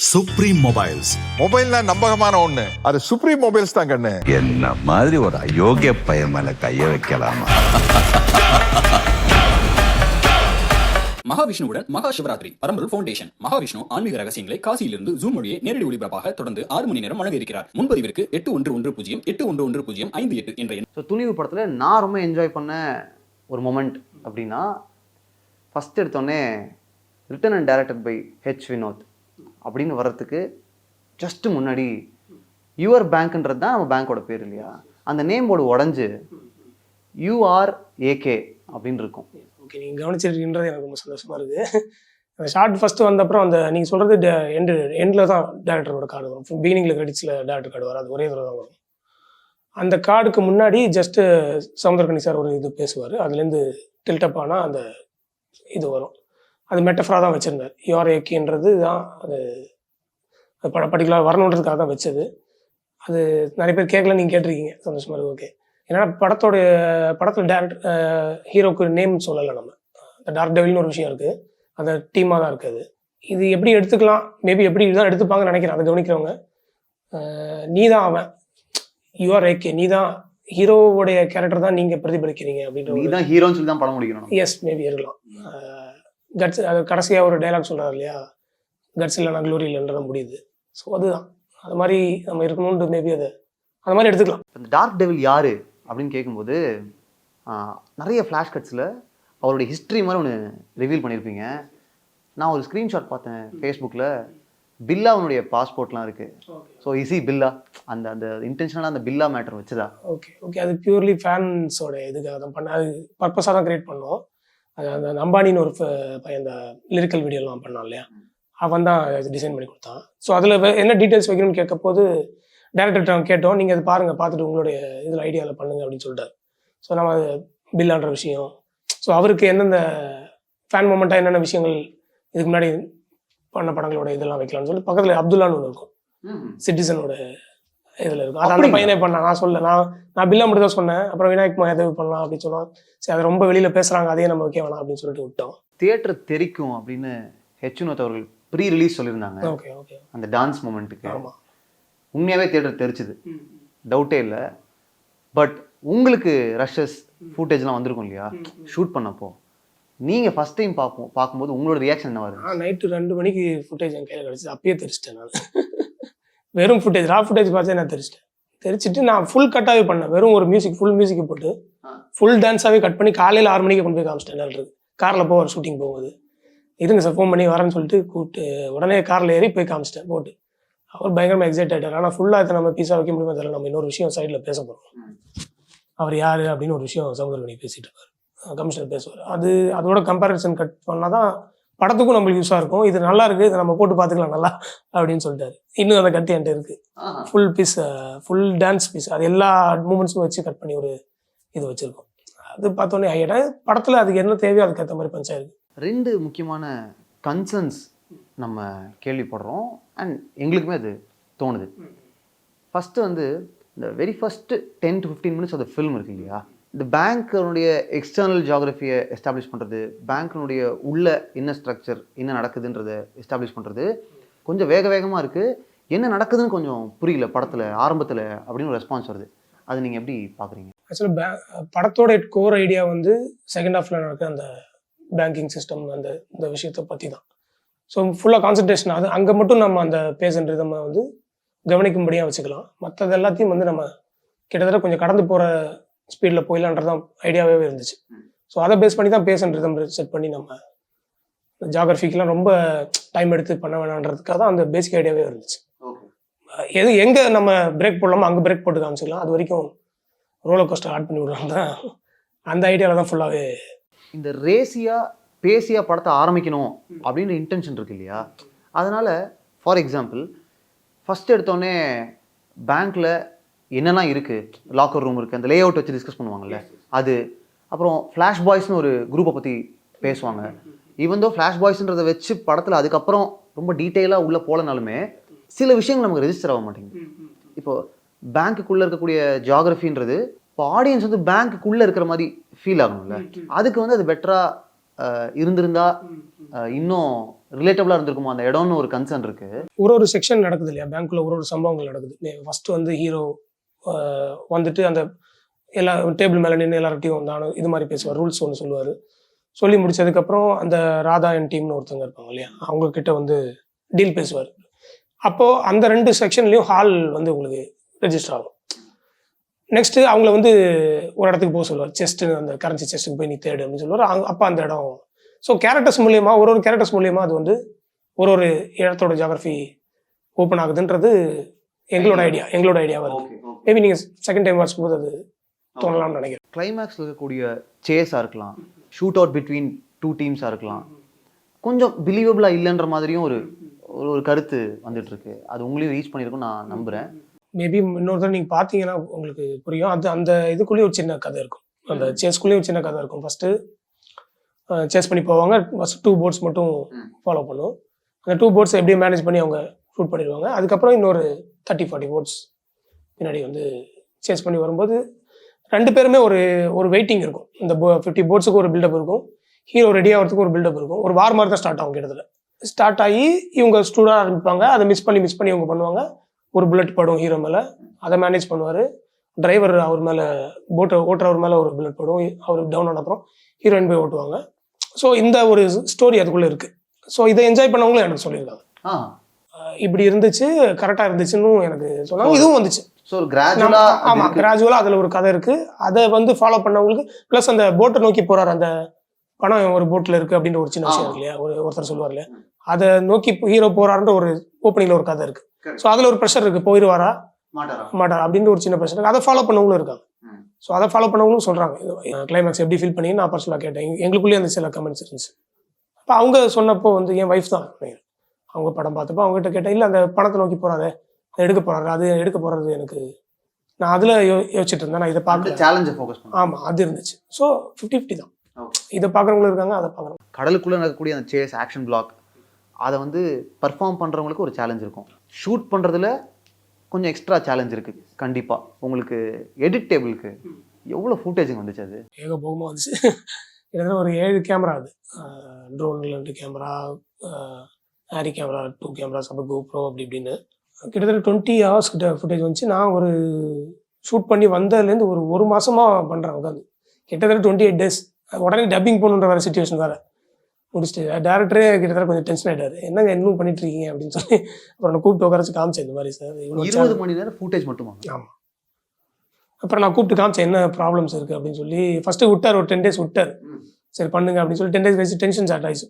Supreme mobiles. மொபைல்னா நம்பகமான ஒண்ணு, அது சுப்ரீம் மொபைல்ஸ் தான் கண்ணு. என்ன மாதிரி ஒரு அயோக்கிய பையன் மேல கைய வைக்கலாமா? மகாவிஷ்ணுவுடன் மகா சிவராத்திரி பரம்பொருள் ஃபவுண்டேஷன். மகாவிஷ்ணு ஆன்மீக ரகசியங்களை காசியிலிருந்து ஜூம் மொழியை நேரடி ஒளிபரப்பாக தொடர்ந்து 6 மணி நேரம் வழங்க இருக்கிறார். முன்பதிவிற்கு 8110811058 என்ற எண். துணிவு படத்தில் நான் ரொம்ப என்ஜாய் பண்ண ஒரு மொமெண்ட் அப்படின்னா, ஃபஸ்ட் எடுத்தோடனே written and directed by H Vinoth அப்படின்னு வர்றதுக்கு ஜஸ்ட்டு முன்னாடி யுவர் பேங்க்ன்றது தான் நம்ம பேங்க்கோட பேர் இல்லையா, அந்த நேம் போர்டு உடஞ்சி URAK அப்படின்னு இருக்கும். ஓகே, நீங்கள் கவனிச்சிருக்கீன்றது எனக்கு ரொம்ப சந்தோஷமாக இருக்குது. அந்த ஷார்ட் ஃபஸ்ட்டு வந்த அப்புறம் அந்த நீங்கள் சொல்கிறது எண்டில் தான் டேரக்டரோட கார்டு வரும். பிகினிங்கில் கிரெடிட்ஸில் டேரக்டர் கார்டு வரும், அது ஒரே தடவை தான் வரும். அந்த கார்டுக்கு முன்னாடி ஜஸ்ட்டு சமுத்திரக்கனி சார் ஒரு இது பேசுவார், அதுலேருந்து டில்டப் ஆனால் அந்த இது வரும். அது மெட்டஃபராக தான் வச்சுருந்தார். URAKன்றது தான் அது பர்டிகுலர் வரணுன்றதுக்காக தான் வச்சது. அது நிறைய பேர் கேட்கல, நீங்கள் கேட்டிருக்கீங்க, சந்தோஷமாக இருக்குது. ஓகே, ஏன்னா படத்தில் டேரக்ட் ஹீரோக்கு நேம் சொல்லலை நம்ம. அந்த டார்க் டெவில்னு ஒரு விஷயம் இருக்குது, அந்த டீமாக தான் இருக்குது. இது எப்படி எடுத்துக்கலாம், மேபி எப்படி தான் எடுத்துப்பாங்கன்னு நினைக்கிறேன். அதை கவனிக்கிறவங்க, நீ தான் அவன், URAK, நீ தான் ஹீரோவுடைய கேரக்டர் தான் நீங்கள் பிரதிபலிக்கிறீங்க அப்படின்ற, நீ தான் ஹீரோன்னு சொல்லி தான் படம் முடிக்கணும். எஸ், மேபி இருக்கலாம். கட்ஸ், அது கடைசியாக ஒரு டைலாக் சொல்கிறார் இல்லையா, கட்ஸ் இல்லைனா க்ளோரி இல்லைன்றத முடியுது. ஸோ அதுதான், அது மாதிரி நம்ம இருக்கணும்னு மேபி அதை அந்த மாதிரி எடுத்துக்கலாம். இந்த டார்க் டெவில் யார் அப்படின்னு கேட்கும்போது நிறைய ஃப்ளாஷ் கட்ஸில் அவருடைய ஹிஸ்ட்ரி மாதிரி ஒன்று ரிவீல் பண்ணியிருப்பீங்க. நான் ஒரு ஸ்க்ரீன்ஷாட் பார்த்தேன் ஃபேஸ்புக்கில், பில்லாவுடைய பாஸ்போர்ட்லாம் இருக்குது. ஸோ இசி பில்லா அந்த அந்த இன்டென்ஷனலாக அந்த பில்லா மேட்டர் வச்சுதா? ஓகே, அது பியூர்லி ஃபேன்ஸோட இதுக்காக தான் பண்ண, அது பர்பஸாக தான் கிரியேட் பண்ணோம். அது அந்த அம்பானின்னு ஒரு பையன் அந்த லிரிக்கல் வீடியோலாம் பண்ணான் இல்லையா, அவன் தான் டிசைன் பண்ணி கொடுத்தான். ஸோ அதில் என்ன டீட்டெயில்ஸ் வைக்கணும்னு கேட்க போது டேரக்டர்கிட்ட கேட்டோம், நீங்கள் அது பாருங்கள், பார்த்துட்டு உங்களுடைய இதில் ஐடியாவில் பண்ணுங்க அப்படின்னு சொல்லிட்டார். ஸோ நம்ம அது பில்லான்ற விஷயம், ஸோ அவருக்கு எந்தெந்த ஃபேன் மூமெண்ட்டாக என்னென்ன விஷயங்கள் இதுக்கு முன்னாடி பண்ண படங்களோட இதெல்லாம் வைக்கலாம்னு சொல்லி பக்கத்தில் அப்துல்லான்னு ஒன்று இருக்கும், சிட்டிசனோட இதில் இருக்கும். அது அந்த பையனே பண்ணான். நான் சொல்ல, நான் பில்லா மட்டும் தான் சொன்னேன். அப்புறம் விநாயக் எது பண்ணலாம் அப்படின்னு சொன்னோம். சரி, அதை ரொம்ப வெளியில் பேசுகிறாங்க, அதையே நம்ம வைக்க வேணாம் அப்படின்னு சொல்லிட்டு விட்டோம். தியேட்டர் தெரிக்கும் அப்படின்னு ஹெச் வினோத் அவர்கள் ப்ரீ ரிலீஸ் சொல்லியிருந்தாங்க. ஓகே, அந்த டான்ஸ் மூமெண்ட்டுக்கு ஆமாம், உண்மையாகவே தியேட்டர் தெரிச்சுது, டவுட்டே இல்லை. பட் உங்களுக்கு ரஷஸ் ஃபுட்டேஜ்லாம் வந்திருக்கும் இல்லையா ஷூட் பண்ணப்போ, நீங்கள் ஃபஸ்ட் டைம் பார்க்கும்போது உங்களோட ரியாக்ஷன் என்ன வருது? நைட்டு 2 மணிக்கு ஃபுட்டேஜ் என் கையில் கிடச்சிது, அப்பயே தெரிச்சிட்டேன் நான். வெறும் ஃபுட்டேஜ், ரா ஃபுட்டேஜ் பார்த்தே நான் தெரிச்சிட்டு நான் ஃபுல் கட்டாகவே பண்ணேன். வெறும் ஒரு ஃபுல் மியூசிக்கை போட்டு ஃபுல் டான்ஸாகவே கட் பண்ணி காலையில் 6 மணிக்கு கொண்டு போய் காமிச்சிட்டேன். இருக்குது காரில் போவார் ஷூட்டிங் போகும்போது, இருங்க சார் ஃபோன் பண்ணி வரேன்னு சொல்லிட்டு கூப்பிட்டு உடனே காரில் ஏறி போய் காமிச்சிட்டேன் போட்டு. அவர் பயங்கரமாக எக்ஸைட் ஆகிட்டார். ஆனால் ஃபுல்லாக இதை நம்ம பீஸாக வைக்க முடியுமா தெரியல, நம்ம இன்னொரு விஷயம் சைடில் பேச போகிறோம். அவர் யார் அப்படின்னு ஒரு விஷயம் சமுதிரக்கனி பேசிகிட்டு இருப்பார், கமிஷனர் பேசுவார். அதோட கம்பேரிசன் கட் பண்ணால் தான் படத்துக்கும் நம்மளுக்கு யூஸாக இருக்கும். இது நல்லா இருக்குது, இதை நம்ம போட்டு பார்த்துக்கலாம் நல்லா அப்படின்னு சொல்லிட்டாரு. இன்னும் அந்த கட்டி என்கிட்ட இருக்குது, full piece, full dance piece, அது எல்லா மூமெண்ட்ஸும் வச்சு கட் பண்ணி ஒரு இது வச்சுருக்கோம். அது பார்த்தோன்னே ஐயா படத்தில் அதுக்கு என்ன தேவையோ அதுக்கேற்ற மாதிரி பஞ்சாயிருக்கு. 2 முக்கியமான கன்சர்ன்ஸ் நம்ம கேள்விப்படுறோம், அண்ட் எங்களுக்குமே அது தோணுது. ஃபஸ்ட்டு இந்த வெரி ஃபஸ்ட்டு 10 to 15 minutes அந்த ஃபில்ம் இருக்கு இல்லையா, இந்த பேங்க்கினுடைய எக்ஸ்டர்னல் ஜியாகிரஃபியை எஸ்டாப்ளிஷ் பண்ணுறது, பேங்க்கினுடைய உள்ள என்ன ஸ்ட்ரக்சர் என்ன நடக்குதுன்றதை எஸ்டாப்ளிஷ் பண்ணுறது கொஞ்சம் வேகமாக இருக்குது. என்ன நடக்குதுன்னு கொஞ்சம் புரியல படத்தில் ஆரம்பத்தில் அப்படின்னு ஒரு ரெஸ்பான்ஸ் வருது. அது நீங்கள் எப்படி பார்க்குறீங்க? ஆக்சுவலாக படத்தோட கோர் ஐடியா செகண்ட் ஹாஃபில் நடக்கிற அந்த பேங்கிங் சிஸ்டம், இந்த விஷயத்தை பற்றி தான். ஸோ ஃபுல்லாக கான்சன்ட்ரேஷன் அது அங்கே மட்டும் நம்ம அந்த பேசுன்ற நம்ம கவனிக்கும்படியாக வச்சுக்கலாம். மற்றது எல்லாத்தையும் நம்ம கிட்டத்தட்ட கொஞ்சம் கடந்து போகிற ஸ்பீடில் போயிடலான்றதான் ஐடியாவே இருந்துச்சு. ஸோ அதை பேஸ் பண்ணி தான் பேசுன்றதை செட் பண்ணி நம்ம ஜியாகிரஃபிக்கெலாம் ரொம்ப டைம் எடுத்து பண்ண வேணான்றதுக்காக தான் அந்த பேசிக் ஐடியாவே இருந்துச்சு. எங்கே நம்ம பிரேக் போடலாமோ அங்கே பிரேக் போட்டு காமிச்சிக்கலாம். அது வரைக்கும் ரோலர் கோஸ்டர் ஆட் பண்ணி விடுறாங்க தான், அந்த ஐடியாவில் தான் ஃபுல்லாகவே. இந்த பேசியாக படத்தை ஆரம்பிக்கணும் அப்படின்ற இன்டென்ஷன் இருக்கு இல்லையா, அதனால் ஃபார் எக்ஸாம்பிள் ஃபஸ்ட் எடுத்தோடனே பேங்க்கில் என்னெல்லாம் இருக்குது, லாக்கர் ரூம் இருக்குது, அந்த லே அவுட் வச்சு டிஸ்கஸ் பண்ணுவாங்கல்ல அது, அப்புறம் ஃப்ளாஷ் பாய்ஸ்னு ஒரு குரூப்பை பற்றி பேசுவாங்க. ஈவன் ஃப்ளாஷ் பாய்ஸ்ன்றதை வச்சு படத்தில் அதுக்கப்புறம் ரொம்ப டீட்டெயிலாக உள்ளே போகலனாலுமே சில விஷயங்கள் நமக்கு ரெஜிஸ்டர் ஆக மாட்டேங்குது. இப்போது பேங்க்குள்ளே இருக்கக்கூடிய ஜியாகிரஃபின்றது இப்போ ஆடியன்ஸ் பேங்க்குள்ளே இருக்கிற மாதிரி ஃபீல் ஆகணும்ல, அதுக்கு அது பெட்டராக இருந்திருந்தா இன்னும் ரிலேட்டபிளாக இருந்திருக்குமோ அந்த இடம்னு ஒரு கன்சர்ன் இருக்கு. ஒரு செக்ஷன் நடக்குது இல்லையா பேங்க்ல, ஒரு சம்பவங்கள் நடக்குது. ஃபர்ஸ்ட் வந்து ஹீரோ வந்துட்டு அந்த எல்லா டேபிள் மேலே நின்று எல்லார்ட்டையும் நானும் இது மாதிரி பேசுவார், ரூல்ஸ் ஒன்று சொல்லுவார். சொல்லி முடிச்சதுக்கப்புறம் அந்த ராதா அண்ட் டீம்னு ஒருத்தவங்க இருப்பாங்க இல்லையா, அவங்க கிட்ட வந்து டீல் பேசுவார். அப்போது அந்த 2 செக்ஷன்லேயும் ஹால் வந்து உங்களுக்கு ரெஜிஸ்டர் ஆகும். நெக்ஸ்ட்டு அவங்கள வந்து ஒரு இடத்துக்கு போக சொல்லுவார், செஸ்ட்டு அந்த கரன்சி செஸ்ட்டுக்கு போய் நீ தேடு அப்படின்னு சொல்லுவார். அப்போ அந்த இடம் ஸோ கேரக்டர்ஸ் மூலியமா ஒரு கேரக்டர்ஸ் மூலியமா அது வந்து ஒரு இடத்தோட ஜியாகிரஃபி ஓப்பன் ஆகுதுன்றது எங்களோட ஐடியாவாக இருக்குது. மேபி நீங்கள் செகண்ட் டைம் வாட்ச் போது அது தோணலாம்னு நினைக்கிறேன். கிளைமேக்ஸில் இருக்கக்கூடிய சேஸாக இருக்கலாம், ஷூட் அவுட் பிட்வீன் 2 டீம்ஸாக இருக்கலாம், கொஞ்சம் பிலீவபிளாக இல்லைன்ற மாதிரியும் ஒரு கருத்து வந்துட்டு இருக்கு. அது உங்களையும் ரீச் பண்ணியிருக்கும் நான் நம்புகிறேன். மேபி இன்னொரு தடவை நீங்கள் பார்த்தீங்கன்னா உங்களுக்கு புரியும். அந்த இதுக்குள்ளேயும் ஒரு சின்ன கதை இருக்கும், அந்த சேஸ்குள்ளேயும் ஒரு சின்ன கதை இருக்கும். ஃபஸ்ட்டு சேஸ் பண்ணி போவாங்க, ஃபஸ்ட்டு 2 போர்ட்ஸ் மட்டும் ஃபாலோ பண்ணும். அந்த 2 போர்ட்ஸ் எப்படியும் மேனேஜ் பண்ணி அவங்க ஷூட் பண்ணிடுவாங்க. அதுக்கப்புறம் இன்னொரு 30-40 போர்ட்ஸ் பின்னாடி வந்து சேஸ் பண்ணி வரும்போது 2 பேருமே ஒரு வெயிட்டிங் இருக்கும். இந்த 50 போர்ட்ஸுக்கு ஒரு பில்டப் இருக்கும், ஹீரோ ரெடி ஆகிறதுக்கு ஒரு பில்டப் இருக்கும். ஒரு வார் மாதிரி தான் ஸ்டார்ட் ஆகும். கிட்டத்தட்ட ஸ்டார்ட் ஆகி இவங்க ஸ்டூடாக ஆரம்பிப்பாங்க, அதை மிஸ் பண்ணி இவங்க பண்ணுவாங்க. ஒரு புல்லட் படும் ஹீரோ மேலே, அதை மேனேஜ் பண்ணுவார். டிரைவர் அவர் மேலே ஓட்டுறவர் மேலே ஒரு புல்லட் படும், அவர் டவுன் ஆன அப்புறம் ஹீரோயின் போய் ஓட்டுவாங்க. ஸோ இந்த ஒரு ஸ்டோரி அதுக்குள்ளே இருக்குது. ஸோ இதை என்ஜாய் பண்ணவங்களும் எனக்கு சொல்லியிருக்காங்க, இப்படி இருந்துச்சு கரெக்டாக இருந்துச்சுன்னு எனக்கு சொன்னாங்க. இதுவும் வந்துச்சு. ஸோ கிராஜுவலாக ஆமாம், கிராஜுவலாக அதில் ஒரு கதை இருக்குது. அதை வந்து ஃபாலோ பண்ணவங்களுக்கு ப்ளஸ் அந்த போட்டை நோக்கி போகிறார், அந்த பணம் ஒரு போட்டில் இருக்குது அப்படின்ற ஒரு சின்ன விஷயம் இருக்கு இல்லையா, ஒருத்தர் சொல்லுவார் இல்லையா, அதை நோக்கி ஹீரோ போகிறாருன்ற ஒரு ஓப்பனிங்கில் ஒரு கதை இருக்குது. ஸோ அதில் ஒரு ப்ரெஷர் இருக்குது, போயிடுவாரா மாட்டாரா அப்படின்ற ஒரு சின்ன ப்ரெஷர் இருக்குது. அதை ஃபாலோ பண்ணவங்களும் இருக்காங்க. ஸோ அதை ஃபாலோ பண்ணவங்களும் சொல்கிறாங்க கிளைமேக்ஸ் எப்படி ஃபீல் பண்ணி நான் பர்சனலாக கேட்டேன். எங்களுக்குள்ளேயே அந்த சில கமெண்ட்ஸ் இருந்துச்சு. அப்போ அவங்க சொன்னப்போ வந்து என் ஒய்ஃப் தான் அவங்க படம் பார்த்தப்போ அவங்ககிட்ட கேட்டேன், இல்லை அந்த பணத்தை நோக்கி போகிறாரு, அதை எடுக்க போகிறாரு, அது எடுக்க போகிறது எனக்கு நான் அதில் யோசிச்சுட்டு இருந்தேன். நான் இதை பார்க்க சேலஞ்சை ஃபோக்கஸ் பண்ணேன். ஆமாம், அது இருந்துச்சு. ஸோ 50-50 தான். இதை பார்க்குறவங்களும் இருக்காங்க, அதை பார்க்குறோம். கடலுக்குள்ளே நடக்கக்கூடிய அந்த சேஸ் ஆக்ஷன் பிளாக் அதை வந்து பர்ஃபார்ம் பண்ணுறவங்களுக்கு ஒரு சேலஞ்ச் இருக்கும். ஷூட் பண்ணுறதுல கொஞ்சம் எக்ஸ்ட்ரா சேலஞ்ச் இருக்குது கண்டிப்பாக. உங்களுக்கு எடிட் டேபிளுக்கு எவ்வளோ ஃபுட்டேஜிங் வந்துச்சு? அது ஏகபோகமாக வந்துச்சு. கிட்டத்தட்ட ஒரு 7 கேமரா, அது ட்ரோனில் 2 கேமரா, ஆரி கேமரா 2 கேமராஸ், அப்புறம் கோப்ரோ அப்படி இப்படின்னு கிட்டத்தட்ட 20 ஹவர்ஸ் கிட்ட ஃபுட்டேஜ் வந்துச்சு. நான் ஒரு ஷூட் பண்ணி வந்ததுலேருந்து ஒரு மாதமாக பண்ணுறேன் உட்காந்து, கிட்டத்தட்ட 28 days. உடனே டப்பிங் போகணுன்ற வேறு சுச்சுவேஷன் வேறு முடிச்சுட்டு டேரக்டரே கிட்டத்தட்ட கொஞ்சம் டென்ஷன் ஆகிட்டார், என்னங்க இன்னும் பண்ணிட்டு இருக்கீங்க அப்படின்னு சொல்லி. அப்புறம் நான் கூப்பிட்டு உட்காரச்சு காமிச்சேன், இந்த மாதிரி சார் 20 மணி நேரம் ஃபுட்டேஜ் மட்டுமா? ஆமாம். அப்புறம் நான் கூப்பிட்டு காமிச்சேன் என்ன ப்ராப்ளம்ஸ் இருக்குது அப்படின்னு சொல்லி. ஃபஸ்ட்டு விட்டார், ஒரு 10 days விட்டார், சரி பண்ணுங்க அப்படின்னு சொல்லி. 10 days கழிச்சு டென்ஷன் ஸ்டார்ட் ஆயிடுச்சு,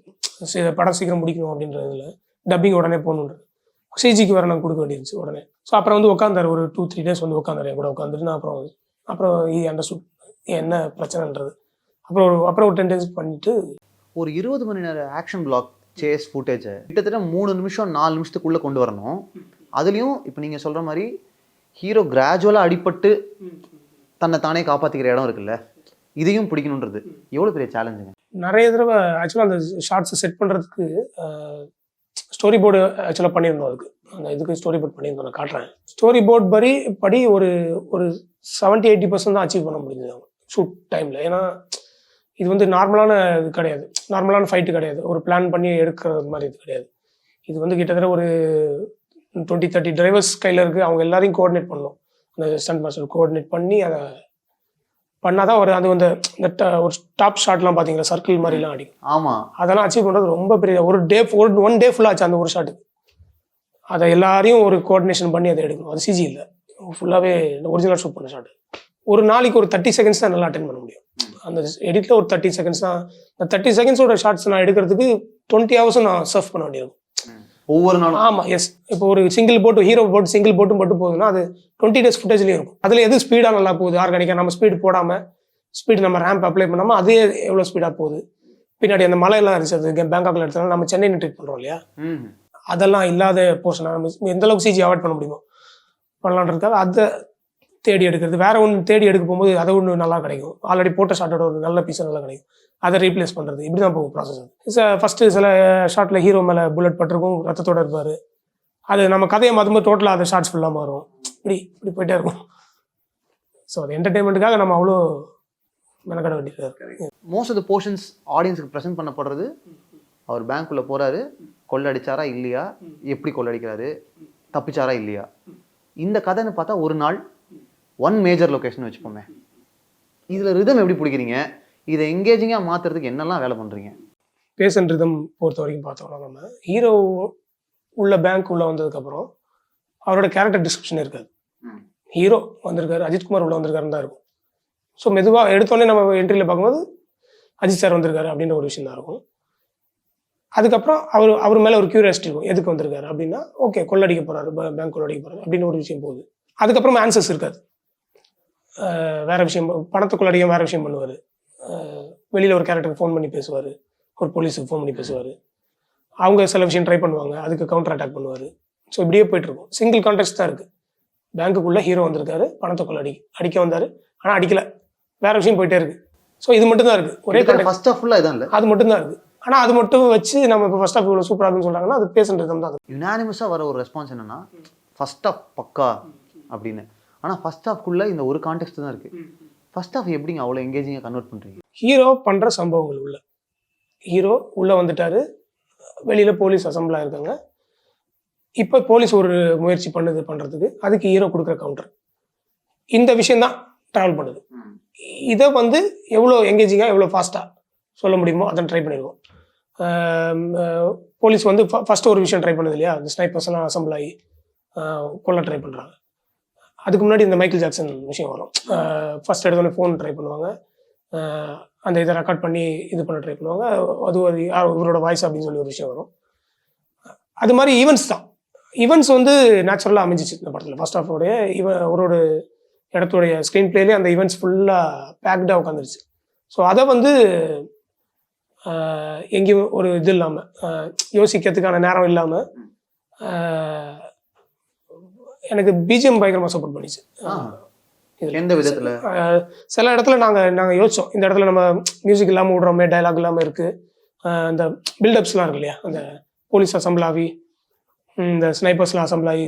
சரி படம் சீக்கிரம் முடிக்கணும் அப்படின்றதுல டப்பிங் உடனே போகணுன்றது. சிஜிக்கு வேறு நான் கொடுக்க வேண்டியிருந்துச்சு உடனே. ஸோ அப்புறம் வந்து உட்காந்தார், ஒரு 2-3 days வந்து உட்காந்தார் என் கூட உட்காந்துட்டு. நான் அப்புறம் அண்டர்ஸ்டுட் என்ன பிரச்சனைன்றது. அப்புறம் ஒரு 10 days பண்ணிட்டு ஒரு 20 மணி நேரம் ஆக்ஷன் பிளாக் சேஸ் ஃபுட்டேஜை கிட்டத்தட்ட 3 நிமிஷம் 4 நிமிஷத்துக்குள்ளே கொண்டு வரணும். அதுலேயும் இப்போ நீங்கள் சொல்கிற மாதிரி ஹீரோ கிராஜுவலாக அடிபட்டு தன்னை தானே காப்பாற்றிக்கிற இடம் இருக்குல்ல, இதையும் பிடிக்கணுன்றது எவ்வளோ பெரிய சேலஞ்சுங்க. நிறைய தடவை ஆக்சுவலாக அந்த ஷார்ட்ஸை செட் பண்ணுறதுக்கு ஸ்டோரி போர்டு ஆக்சுவலாக பண்ணியிருந்தோம். அதுக்கு அந்த இதுக்கு ஸ்டோரி போர்ட் பண்ணியிருந்தோம், நான் காட்டுறேன். ஸ்டோரி போர்ட் படி ஒரு 70-80% தான் அச்சீவ் பண்ண முடிஞ்சது அவங்க ஷூட் டைமில். ஏன்னா இது வந்து நார்மலான இது கிடையாது, நார்மலான ஃபைட்டு கிடையாது, ஒரு பிளான் பண்ணி எடுக்கிறது மாதிரி இது கிடையாது. இது வந்து கிட்டத்தட்ட ஒரு 20-30 டிரைவர்ஸ் கையில் இருக்குது. அவங்க எல்லாரையும் கோஆர்டினேட் பண்ணணும், அந்த ஸ்டண்ட் மாஸ்டர் கோஆர்டினேட் பண்ணி அதை பண்ணால் தான் அது வந்து ஒரு டாப் ஷாட்லாம் பார்த்தீங்களா, சர்க்கிள் மாதிரிலாம் அடிக்கும். ஆமாம், அதெல்லாம் அச்சீவ் பண்ணுறது ரொம்ப பெரிய ஒன் டே ஃபுல்லாக ஆச்சு அந்த ஒரு ஷாட்டுக்கு. அதை எல்லாரையும் ஒரு கோஆர்டினேஷன் பண்ணி அதை எடுக்கணும். அது சிஜி இல்லை, ஃபுல்லாகவே ஒரிஜினல் ஷூட் பண்ண ஷாட்டு. ஒரு நாளைக்கு ஒரு 30 seconds தான் நல்லா அட்டென்ட் பண்ண முடியும். அந்த எடிட்டில் ஒரு 30 seconds தான். அந்த 30 seconds ஷார்ட்ஸ் நான் எடுக்கிறதுக்கு 20 hours நான் சர்ஃப் பண்ண வேண்டியிருக்கும் ஒவ்வொரு நாளும். ஆமாம், எஸ். இப்போ ஒரு சிங்கிள் போட்டு ஹீரோ போட்டு சிங்கிள் போட்டும் மட்டும் போகுதுன்னா அது 20 days ஃபுட்டேஜ்லேயும் இருக்கும். அதில் எது ஸ்பீடாக நல்லா போகுது, ஆர்கானிக்காக நம்ம ஸ்பீடு போடாமல் ஸ்பீடு நம்ம ரேம்ப் அப்ளை பண்ணாமல் அதே எவ்வளோ ஸ்பீடாக போகுது. பின்னாடி அந்த மலையெல்லாம் இருந்துச்சு, அது பேங்காக்ல எடுத்தாலும் நம்ம சென்னை ட்ரீட் பண்ணுறோம் இல்லையா, அதெல்லாம் இல்லாத போர்ஷனாக நம்ம எந்த அளவுக்கு சிஜி அவாய்ட் பண்ண முடியுமோ பண்ணலான்றதுக்காக அதை தேடி எடுக்கிறது. வேற ஒன்று தேடி எடுக்க போகும்போது அதை ஒன்று நல்லா கிடைக்கும், ஆல்ரெடி போட்ட ஷாட்டோட ஒரு நல்ல பீஸை நல்லா கிடைக்கும், அதை ரீப்ளேஸ் பண்ணுறது. இப்படி தான் போகும் ப்ராசஸ். ஃபஸ்ட்டு சில ஷாட்டில் ஹீரோ மேலே புல்லட் பட்டிருக்கும், ரத்தத்தோடு இருப்பார். அது நம்ம கதையை மாற்றும்போது டோட்டலாக அதை ஷார்ட்ஸ் ஃபுல்லாக மாறும். இப்படி போயிட்டே இருக்கும். ஸோ அது என்டர்டெயின்மெண்ட்டுக்காக நம்ம அவ்வளோ மெனக்கட வேண்டியதாக இருக்குது. மோஸ்ட் ஆஃப் த போர்ஷன்ஸ் ஆடியன்ஸுக்கு ப்ரெசென்ட் பண்ணப்படுறது அவர் பேங்க்குள்ளே போகிறாரு, கொள்ளடிச்சாரா இல்லையா, எப்படி கொள்ளடிக்கிறாரு, தப்பிச்சாரா இல்லையா. இந்த கதைன்னு பார்த்தா ஒரு நாள் ஒன் மேஜர் லொக்கேஷன் வச்சுப்போமே. இதில் ரிதம் எப்படி பிடிக்கிறீங்க, இதை எங்கேஜிங்காக மாற்றுறதுக்கு என்னெல்லாம் வேலை பண்ணுறீங்க? பேஸ் அண்ட் ரிதம் பொறுத்த வரைக்கும் பார்த்தோம்னா நம்ம ஹீரோ உள்ள பேங்க் உள்ளே வந்ததுக்கப்புறம் அவரோட கேரக்டர் டிஸ்கிரிப்ஷன் இருக்காது. ஹீரோ வந்திருக்காரு, அஜித்குமார் உள்ள வந்திருக்காருன்னு தான் இருக்கும். ஸோ மெதுவாக எடுத்தோடனே நம்ம என்ட்ரியில் பார்க்கும்போது அஜித் சார் வந்திருக்காரு அப்படின்ற ஒரு விஷயம் தான் இருக்கும். அதுக்கப்புறம் அவர் மேலே ஒரு கியூரியாசிட்டி இருக்கும், எதுக்கு வந்திருக்காரு அப்படின்னா, ஓகே கொள்ளடிக்க போகிறாரு, பேங்க் கொள்ளடிக்க போகிறாரு அப்படின்னு ஒரு விஷயம் போகுது. அதுக்கப்புறம் ஆன்சர்ஸ் இருக்காது, வேறு விஷயம், பணத்தை கொள்ளடிக்க வேறு விஷயம் பண்ணுவார், வெளியில் ஒரு கேரக்டருக்கு ஃபோன் பண்ணி பேசுவார், ஒரு போலீஸுக்கு ஃபோன் பண்ணி பேசுவார், அவங்க சில விஷயம் ட்ரை பண்ணுவாங்க, அதுக்கு கவுண்டர் அட்டாக் பண்ணுவார். ஸோ இப்படியே போயிட்டுருக்கும். சிங்கிள் கான்டெக்ட் தான் இருக்குது. பேங்க்குள்ளே ஹீரோ வந்திருக்காரு, பணத்தை அடிக்க வந்தார், ஆனால் அடிக்கலை, வேறு விஷயம் போயிட்டே இருக்குது. ஸோ இது மட்டும் தான் இருக்குது. ஒரே ஃபர்ஸ்ட் ஆஃப் ஃபுல்லாக இதான் இல்லை, அது மட்டும் தான் இருக்குது. ஆனால் அது மட்டும் வச்சு நம்ம இப்போ ஃபர்ஸ்ட் ஆஃப் இவ்வளோ சூப்பராக இருக்குன்னு சொல்கிறாங்கன்னா அது பேசுன்றது தான். யுனானிமஸாக வர ஒரு ரெஸ்பான்ஸ் என்னன்னா ஃபர்ஸ்ட் ஆஃப் பக்கா அப்படின்னு. ஆனால் ஃபர்ஸ்ட் ஆஃப்குள்ளே இந்த ஒரு கான்டெக்ட் தான் இருக்குது. ஃபர்ஸ்ட் ஆஃப் எப்படிங்க அவ்வளோ எங்கேஜிங்காக கன்வெர்ட் பண்ணுறீங்க? ஹீரோ பண்ணுற சம்பவங்கள் உள்ள ஹீரோ உள்ளே வந்துட்டாரு, வெளியில் போலீஸ் அசம்பிளாக இருக்காங்க, இப்போ போலீஸ் ஒரு முயற்சி பண்ணுறதுக்கு அதுக்கு ஹீரோ கொடுக்குற கவுண்டர், இந்த விஷயந்தான் ட்ராவல் பண்ணுது. இதை வந்து எவ்வளோ எங்கேஜிங்காக எவ்வளோ ஃபாஸ்ட்டாக சொல்ல முடியுமோ அதை ட்ரை பண்ணிடுவோம். போலீஸ் வந்து ஃபஸ்ட்டு ஒரு விஷயம் ட்ரை பண்ணுது இல்லையா, இந்த ஸ்னைப்பர்ஸ் எல்லாம் அசம்பிள் ஆகி கொல்ல ட்ரை பண்ணுறாங்க. அதுக்கு முன்னாடி இந்த மைக்கேல் ஜாக்சன் விஷயம் வரும். ஃபஸ்ட் எடுத்தோடனே ஃபோன் ட்ரை பண்ணுவாங்க, அந்த இதை ரெக்கார்ட் பண்ணி இது பண்ண ட்ரை பண்ணுவாங்க, அது ஒரு இவரோட வாய்ஸ் அப்படின்னு சொல்லி ஒரு விஷயம் வரும். அது மாதிரி ஈவெண்ட்ஸ் தான். ஈவெண்ட்ஸ் வந்து நேச்சுரலாக அமைஞ்சிச்சு இந்த படத்தில். ஃபர்ஸ்ட் ஆஃபோடைய ஒரு இடத்துடைய ஸ்க்ரீன் பிளேலேயே அந்த ஈவெண்ட்ஸ் ஃபுல்லாக பேக்டாக உட்காந்துருச்சு. ஸோ அதை வந்து எங்கேயும் ஒரு இது இல்லாமல், யோசிக்கிறதுக்கான நேரம் இல்லாமல், எனக்கு பிஜிஎம் பயங்கரமாக சப்போர்ட் பண்ணிச்சு. எந்த விதத்தில்? சில இடத்துல நாங்கள் யோசித்தோம், இந்த இடத்துல நம்ம மியூசிக் இல்லாமல் விடுறோமே, டைலாக் இல்லாமல் இருக்குது, அந்த பில்டப்ஸ்லாம் இருக்கு இல்லையா, அந்த போலீஸ் அசம்பிள் ஆகி இந்த ஸ்னைப்பர்ஸ்லாம் அசம்பிள் ஆகி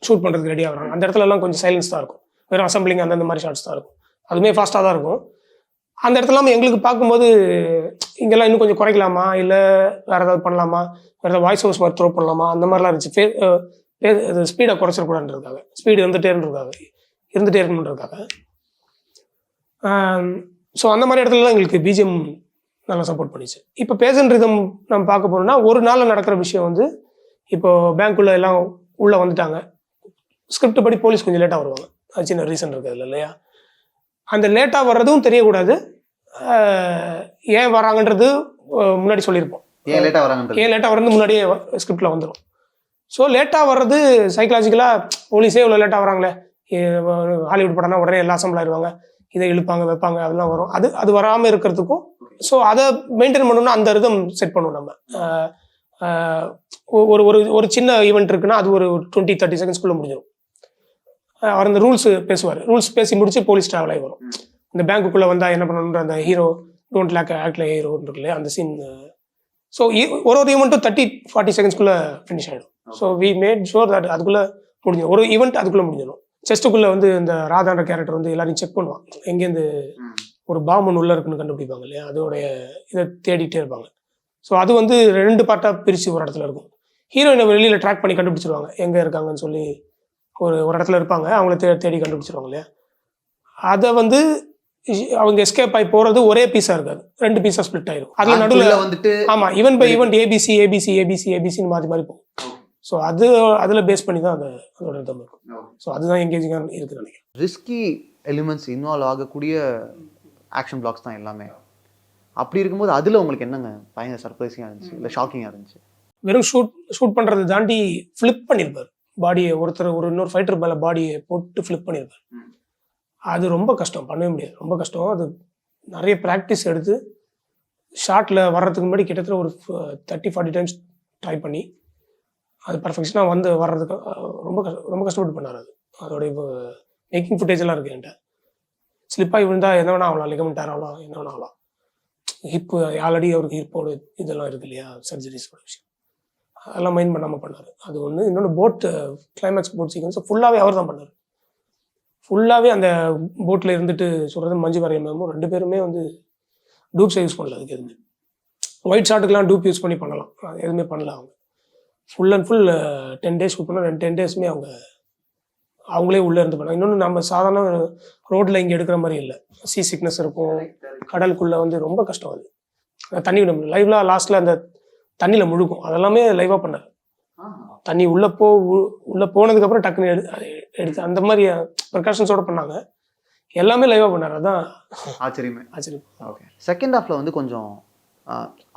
ஷூட் பண்ணுறதுக்கு ரெடி ஆகுறாங்க, அந்த இடத்துலலாம் கொஞ்சம் சைலன்ஸ் தான் இருக்கும், வெறும் அசம்பிளிங் அந்த மாதிரி ஷார்ட்ஸ் தான் இருக்கும், அதுவுமே ஃபாஸ்ட்டாக தான் இருக்கும். அந்த இடத்துல எங்களுக்கு பார்க்கும்போது இங்கெல்லாம் இன்னும் கொஞ்சம் குறைக்கலாமா, இல்லை வேறு ஏதாவது பண்ணலாமா, வேறு ஏதாவது வாய்ஸ் ஓவர்ஸ் மாதிரி த்ரோ பண்ணலாமா, அந்த மாதிரிலாம் இருந்துச்சு. இது ஸ்பீடை குறைச்சிடக்கூடாதுன்றதுக்காக, ஸ்பீடு இருந்துகிட்டே இருக்கணுன்றதுக்காக. ஸோ அந்த மாதிரி இடத்துலலாம் எங்களுக்கு பிஜிஎம் நல்லா சப்போர்ட் பண்ணிச்சு. இப்போ பேசன் ரிதம் நம்ம பார்க்க போகிறோம்னா, ஒரு நாளில் நடக்கிற விஷயம் வந்து, இப்போது பேங்க்குள்ளே எல்லாம் உள்ளே வந்துட்டாங்க, ஸ்கிரிப்ட் படி போலீஸ் கொஞ்சம் லேட்டாக வருவாங்க, அது சின்ன ரீசன் இருக்குது இல்லையா. அந்த லேட்டாக வர்றதும் தெரியக்கூடாது, ஏன் வராங்கன்றது முன்னாடி சொல்லியிருப்போம். ஏன் லேட்டாக வர்றது முன்னாடியே ஸ்கிரிப்டில் வந்துடும். ஸோ லேட்டாக வர்றது சைக்கலாஜிக்கலாக, போலீஸே இவ்வளோ லேட்டாக வராங்களே, ஹாலிவுட் படம்னா உடனே எல்லா அசம்பிள் ஆயிடுவாங்க, இதை இழுப்பாங்க வைப்பாங்க, அதெல்லாம் வரும். அது வராமல் இருக்கிறதுக்கும், ஸோ அதை மெயின்டைன் பண்ணணும்னா அந்த ரிதம் செட் பண்ணுவோம் நம்ம. ஒரு சின்ன ஈவெண்ட் இருக்குன்னா அது ஒரு 20-30 செகண்ட்ஸ்குள்ளே முடிஞ்சிடும். அவர் அந்த ரூல்ஸ் பேசுவார், ரூல்ஸ் பேசி முடிச்சு போலீஸ் ட்ராவல் ஆகி வரும். இந்த பேங்க்குள்ளே வந்தால் என்ன பண்ணணுன்ற அந்த ஹீரோ டோன்ட் லேக் ஆக்ட்ல ஹீரோன்னு இருக்குல்லையே அந்த சீன். ஸோ ஒரு ஈவெண்ட்டும் 30-40 செகண்ட்ஸ்குள்ளே ஃபினிஷ் ஆகிடும். So we made sure that அதுக்குள்ளே முடிஞ்சிடும், ஒரு ஈவெண்ட் அதுக்குள்ளே முடிஞ்சிடும். செஸ்ட்டுக்குள்ளே வந்து இந்த ராதான்ற கேரக்டர் வந்து எல்லாரையும் செக் பண்ணுவான், எங்கேருந்து ஒரு பாம்பு ஒன்று உள்ளே இருக்குன்னு கண்டுபிடிப்பாங்க இல்லையா, அதோடைய இதை தேடிட்டே இருப்பாங்க. ஸோ அது வந்து 2 பார்ட்டாக பிரித்து ஒரு இடத்துல இருக்கும். ஹீரோயினை வெளியில் ட்ராக் பண்ணி கண்டுபிடிச்சிருவாங்க, எங்கே இருக்காங்கன்னு சொல்லி ஒரு இடத்துல இருப்பாங்க, அவங்கள தேடி கண்டுபிடிச்சிருவாங்க இல்லையா. அதை வந்து அவங்க எஸ்கேப் ஆகி போகிறது ஒரே பீஸாக இருக்காது, 2 பீஸாக ஸ்பிளிட் ஆயிடும். அதில் நடுவில் வந்துட்டு ஆமாம் ஈவெண்ட் பை ஈவெண்ட் ஏபிசின்னு மாறி போகும். ஸோ அதில் பேஸ் பண்ணி தான் அதோட இடம் இருக்கும். ஸோ அதுதான் எங்கேஜிங்காக இருக்குன்னு நினைக்கிறேன். ரிஸ்கி எலிமெண்ட்ஸ் இன்வால்வ் ஆகக்கூடிய ஆக்ஷன் பிளாக்ஸ் தான் எல்லாமே. அப்படி இருக்கும்போது அதில் உங்களுக்கு என்னங்க பயங்கர சர்ப்ரைசிங்காக இருந்துச்சு, இல்லை ஷாக்கிங்காக இருந்துச்சு? வெறும் ஷூட் பண்ணுறதை தாண்டி ஃப்ளிப் பண்ணியிருப்பார் பாடியை, இன்னொரு ஃபைட்டர் மேலே பாடியை போட்டு ஃப்ளிப் பண்ணியிருப்பார். அது ரொம்ப கஷ்டம், பண்ணவே முடியாது, ரொம்ப கஷ்டம். அது நிறைய ப்ராக்டிஸ் எடுத்து ஷார்ட்டில் வர்றதுக்கு முன்னாடி கிட்டத்தட்ட ஒரு 30-40 டைம்ஸ் ட்ரை பண்ணி அது பர்ஃபெக்ஷனாக வர்றதுக்கு ரொம்ப கஷ்டப்பட்டு பண்ணார். அதோடைய இப்போ மேக்கிங் ஃபுட்டேஜெல்லாம் இருக்குது என்கிட்ட. ஸ்லிப்பாகி விழுந்தால் என்ன வேணா ஆகலாம், லிகமெண்ட் ஆகலாம், என்ன வேணா ஆகலாம். ஹிப்பு ஆல்ரெடி அவருக்கு ஹிப்போட இதெல்லாம் இருக்குது இல்லையா, சர்ஜரிஸோட விஷயம், அதெல்லாம் மைண்ட் பண்ணாமல் பண்ணார். அது ஒன்று. இன்னொன்று போட் கிளைமேக்ஸ் போட் சீக்வன்ஸ் ஃபுல்லாகவே அவர் தான் பண்ணார். ஃபுல்லாகவே அந்த போட்டில் இருந்துட்டு சொல்கிறது மஞ்சு வாரியர் மேமும் 2 பேருமே வந்து டூப்ஸை யூஸ் பண்ணல. அதுக்கு எதுவுமே ஒயிட் ஷாட்டுக்கெலாம் டூப் யூஸ் பண்ணி பண்ணலாம், அது எதுவுமே பண்ணல. அவங்க full and full 10 days shoot பண்ணால் 10 daysமே அவங்களே உள்ளே இருந்து பண்ணாங்க. இன்னொன்று நம்ம சாதாரண ரோட்டில் இங்கே எடுக்கிற மாதிரி இல்லை, சீ சிக்னஸ் இருக்கும், கடலுக்குள்ளே வந்து ரொம்ப கஷ்டம். அது தண்ணி விட லைவ்ல லாஸ்ட்டில் அந்த தண்ணியில் முழுக்கும், அதெல்லாமே லைவாக பண்ணார். தண்ணி உள்ளே போனதுக்கப்புறம் டக்குன்னு எடுத்து அந்த மாதிரி ப்ரிகாஷன்ஸோடு பண்ணாங்க. எல்லாமே லைவாக பண்ணார். அதுதான் ஆச்சரியம். ஓகே, செகண்ட் ஹாஃபில் வந்து கொஞ்சம்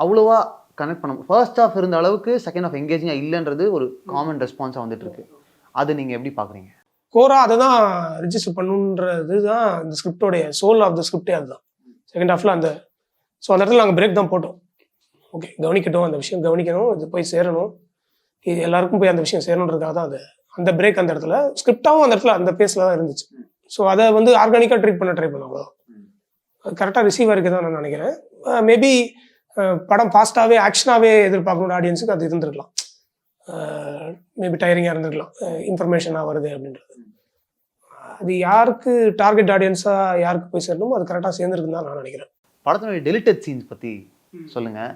அவ்வளோவா கனெக்ட் பண்ண, ஃபர்ஸ்ட் ஹாஃப் இருந்த அளவுக்கு செகண்ட் ஹாஃப் எங்கேஜிங்காக இல்லைன்றது ஒரு காமன் ரெஸ்பான்ஸாக வந்துட்டு இருக்கு. அது நீங்கள் எப்படி பார்க்குறீங்க? கோரா அதை தான் ரிஜிஸ்டர் பண்ணுன்றது தான் இந்த ஸ்கிரிப்டோடைய சோல் ஆஃப் த ஸ்கிரிப்டே. அதுதான் செகண்ட் ஹாஃபில் அந்த இடத்துல நாங்கள் பிரேக் தான் போட்டோம். ஓகே, கவனிக்கட்டும், அந்த விஷயம் கவனிக்கணும், இது போய் சேரணும், இது எல்லாருக்கும் போய் அந்த விஷயம் சேரணுன்றதுக்காக தான் அந்த பிரேக் அந்த இடத்துல ஸ்கிரிப்டாகவும் அந்த இடத்துல அந்த பேஸில் தான் இருந்துச்சு. ஸோ அதை வந்து ஆர்கானிக்காக ட்ரீட் பண்ண ட்ரை பண்ணோம். அவ்வளோதான், கரெக்டாக ரிசீவ் ஆகிருக்கு தான் நான் நினைக்கிறேன். மேபி படம் ஃபாஸ்ட்டாகவே ஆக்ஷனாகவே எதிர்பார்க்கணும் ஆடியன்ஸுக்கு, அது இருந்திருக்கலாம். மேபி டயரிங்காக இருந்திருக்கலாம், இன்ஃபர்மேஷனாக வருது அப்படின்றது. அது யாருக்கு டார்கெட் ஆடியன்ஸாக யாருக்கு போய் சேரணுமோ அது கரெக்டாக சேர்ந்துருக்குன்னு தான் நான் நினைக்கிறேன். படத்தினுடைய டெலிட்டட் சீன்ஸ் பற்றி சொல்லுங்கள்.